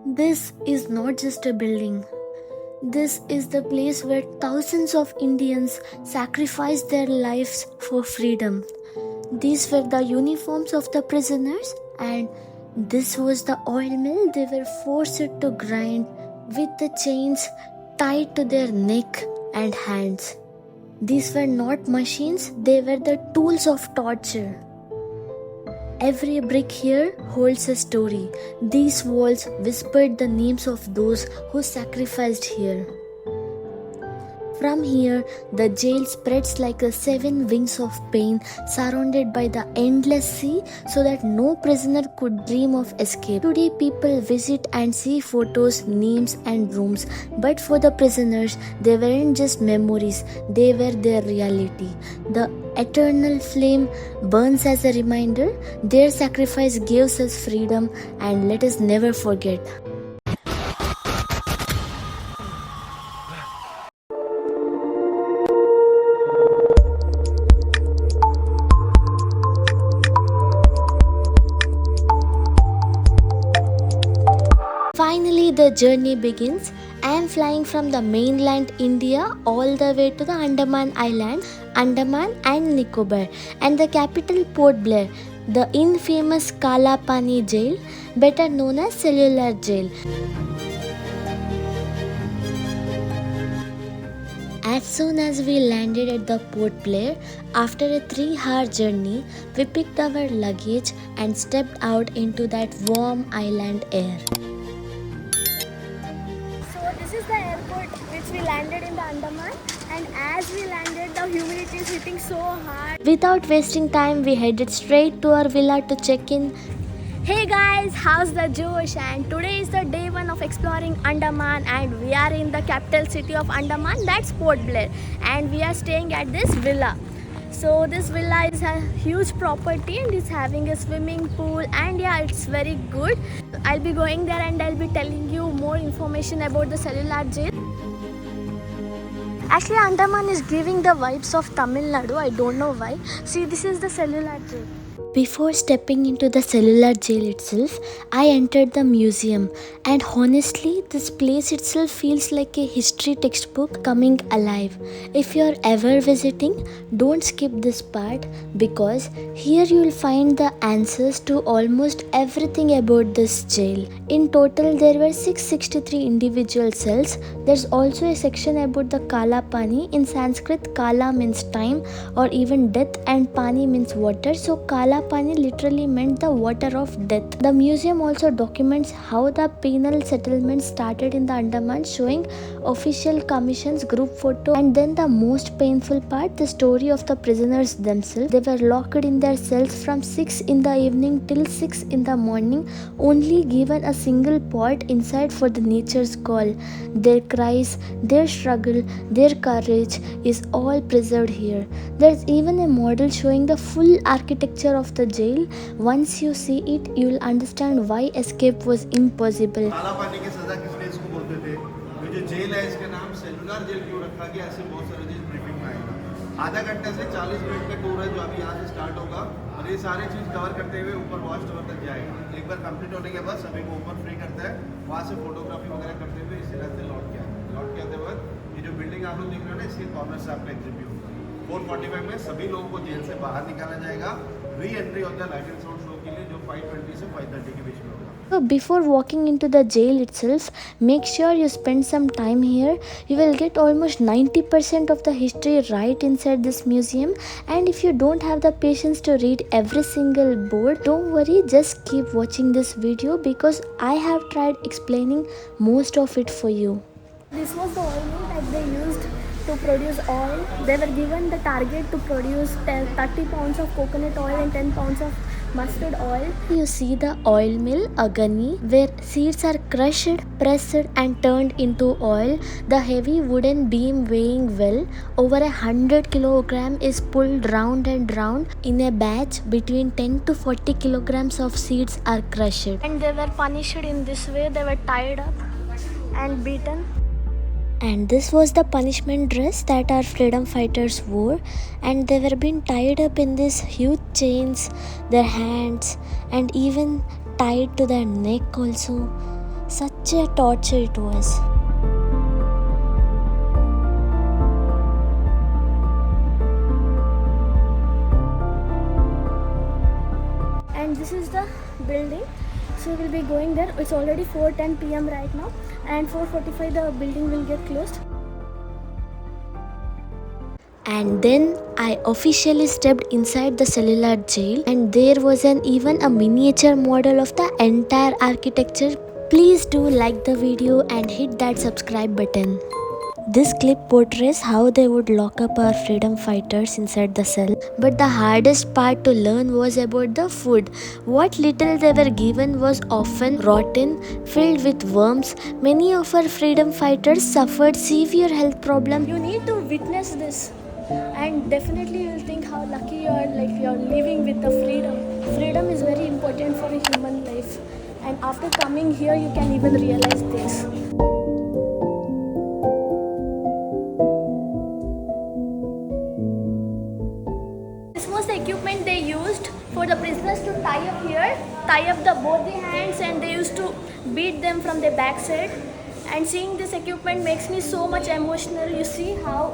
This is not just a building. This is the place where thousands of Indians sacrificed their lives for freedom. These were the uniforms of the prisoners, and this was the oil mill they were forced to grind with the chains tied to their neck and hands. These were not machines, they were the tools of torture. Every brick here holds a story. These walls whispered the names of those who sacrificed here. From here, the jail spreads like the seven wings of pain, surrounded by the endless sea, so that no prisoner could dream of escape. Today, people visit and see photos, names, and rooms, but for the prisoners, they weren't just memories, they were their reality. The eternal flame burns as a reminder. Their sacrifice gives us freedom, and let us never forget. Finally, the journey begins. I am flying from the mainland India all the way to the Andaman Islands, Andaman and Nicobar, and the capital Port Blair, the infamous Kala Pani jail, better known as Cellular Jail. As soon as we landed at the Port Blair, after a 3-hour journey, we picked our luggage and stepped out into that warm island air. This is the airport which we landed in the Andaman, and as we landed the humidity is hitting so hard. Without wasting time, we headed straight to our villa to check in. Hey guys, how's the Josh? And today is the day 1 of exploring Andaman, and we are in the capital city of Andaman, that's Port Blair, and we are staying at this villa. So this villa is a huge property and is having a swimming pool, and yeah, it's very good. I'll be going there and I'll be telling you more information about the Cellular Jail. Actually, Andaman is giving the vibes of Tamil Nadu. I don't know why. See, this is the Cellular Jail. Before stepping into the Cellular Jail itself, I entered the museum, and honestly, this place itself feels like a history textbook coming alive. If you're ever visiting, don't skip this part, because here you'll find the answers to almost everything about this jail. In total, there were 663 individual cells. There's also a section about the Kala Pani. In Sanskrit, Kala means time or even death, and Pani means water. So Kala Pani literally meant the water of death. The museum also documents how the penal settlement started in the Andaman, showing official commissions, group photo, and then the most painful part, the story of the prisoners themselves. They were locked in their cells from 6 in the evening till 6 in the morning, only given a single pot inside for the nature's call. Their cries, their struggle, their courage is all preserved here. There's even a model showing the full architecture of the jail. Once you see it, you will understand why escape was impossible. काला पानी की सजा किसने इसको बोलते थे? ये जो जेल है इसका नाम सेलुलर जेल क्यों रखा गया? ऐसे बहुत सारे चीज ब्रीफिंग में आएगा। आधा घंटे से 40 मिनट का टूर है जो अभी यहाँ से स्टार्ट होगा, और ये सारी चीज कवर करते हुए ऊपर वॉच टावर तक जाएगा। एक बार कंप्लीट होने के बाद सभी को ऊपर फ्री करता है, वहाँ से फोटोग्राफी वगैरह करते हुए इसी रास्ते लौट के आते वक्त ये जो बिल्डिंग आप लोग देख रहे हो ना, इसके कॉर्नर से आपका एग्जिट होगा। 4:45 में सभी लोगों को जेल से बाहर निकाला जाएगा। री एंट्री होता है लाइट एंड साउंड शो के लिए, जो 5:20 से 5:30 के बीच में होगा। So before walking into the jail itself, make sure you spend some time here. You will get almost 90% of the history right inside this museum, and if you don't have the patience to read every single board, don't worry, just keep watching this video because I have tried explaining most of it for you. This was the oil mill that they used to produce oil. They were given the target to produce 30 pounds of coconut oil and 10 pounds of mustard oil. You see the oil mill, a gunny, where seeds are crushed, pressed and turned into oil. The heavy wooden beam weighing well over 100 kilogram is pulled round and round. In a batch, between 10 to 40 kilograms of seeds are crushed. And they were punished in this way. They were tied up and beaten. And this was the punishment dress that our freedom fighters wore, and they were being tied up in these huge chains, their hands, and even tied to their neck also. Such a torture it was. And this is the building, so we'll be going there. It's already 4:10 p.m. right now, and 4:45 the building will get closed. And then I officially stepped inside the cellular jail, and there was even a miniature model of the entire architecture. Please do like the video and hit that subscribe button. This clip portrays how they would lock up our freedom fighters inside the cell. But the hardest part to learn was about the food. What little they were given was often rotten, filled with worms. Many of our freedom fighters suffered severe health problems. You need to witness this, and definitely you'll think how lucky you are, like you're living with the freedom. Freedom is very important for a human life, and after coming here you can even realize this. This was the equipment they used for the prisoners to tie up here, tie up both the hands, and they used to beat them from the backside. And seeing this equipment makes me so much emotional. You see how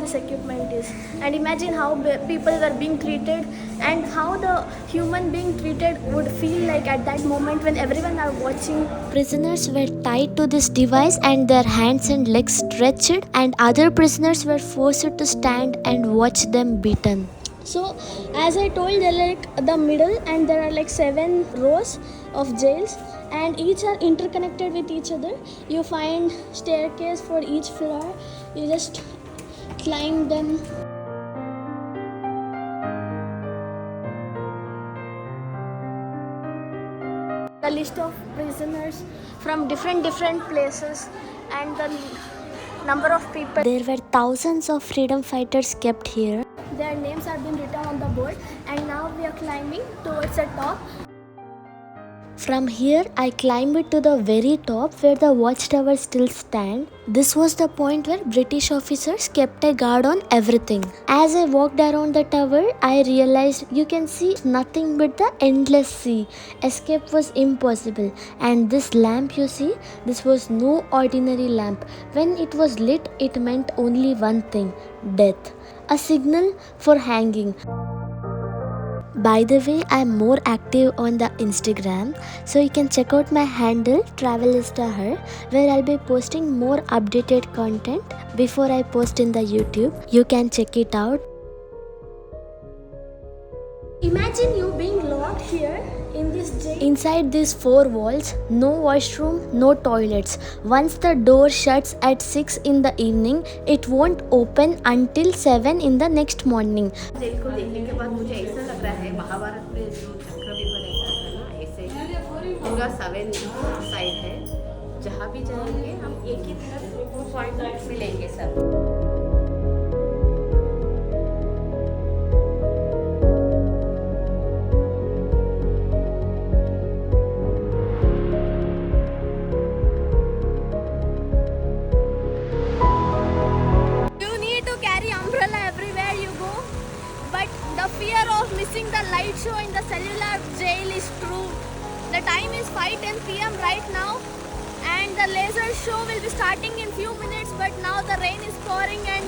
this equipment is, and imagine how people were being treated, and how the human being treated would feel like at that moment when everyone are watching. Prisoners were tied to this device and their hands and legs stretched, and other prisoners were forced to stand and watch them beaten. So as I told, they're like the middle, and there are like 7 rows of jails, and each are interconnected with each other. You find staircase for each floor. You just climb them. The list of prisoners from different places and the number of people. There were thousands of freedom fighters kept here. Their names have been written on the board, and now we are climbing towards the top. From here, I climbed to the very top where the watchtower still stands. This was the point where British officers kept a guard on everything. As I walked around the tower, I realized you can see nothing but the endless sea. Escape was impossible. And this lamp you see, this was no ordinary lamp. When it was lit, it meant only one thing: death. A signal for hanging. By the way, I am more active on the Instagram, so you can check out my handle Travelista where I'll be posting more updated content before I post in the YouTube. You can check it out. Imagine you being locked here in this jail. Inside these 4 walls, no washroom, no toilets. Once the door shuts at 6 in the evening, it won't open until 7 in the next morning. Jail को देखने के बाद मुझे ऐसा लग रहा है महाभारत में जो चक्रव्यूह रहता है ना, ऐसे पूरा 7 साइड है। जहाँ भी जाएंगे हम एक ही तरफ पॉइंट मिलेंगे सब। But the fear of missing the light show in the cellular jail is true. The time is 5:10 p.m. right now, and the laser show will be starting in few minutes, but now the rain is pouring and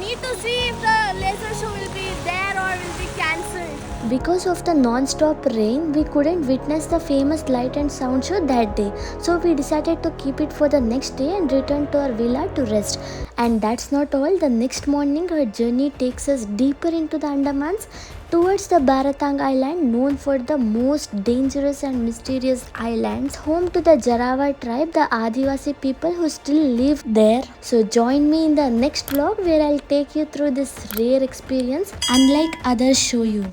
need to see if the laser show will be there or will be cancelled. Because of the non-stop rain, we couldn't witness the famous light and sound show that day. So we decided to keep it for the next day and return to our villa to rest. And that's not all. The next morning, our journey takes us deeper into the Andamans towards the Baratang Island, known for the most dangerous and mysterious islands, home to the Jarawa tribe, the Adivasi people who still live there. So join me in the next vlog where I'll take you through this rare experience unlike others show you.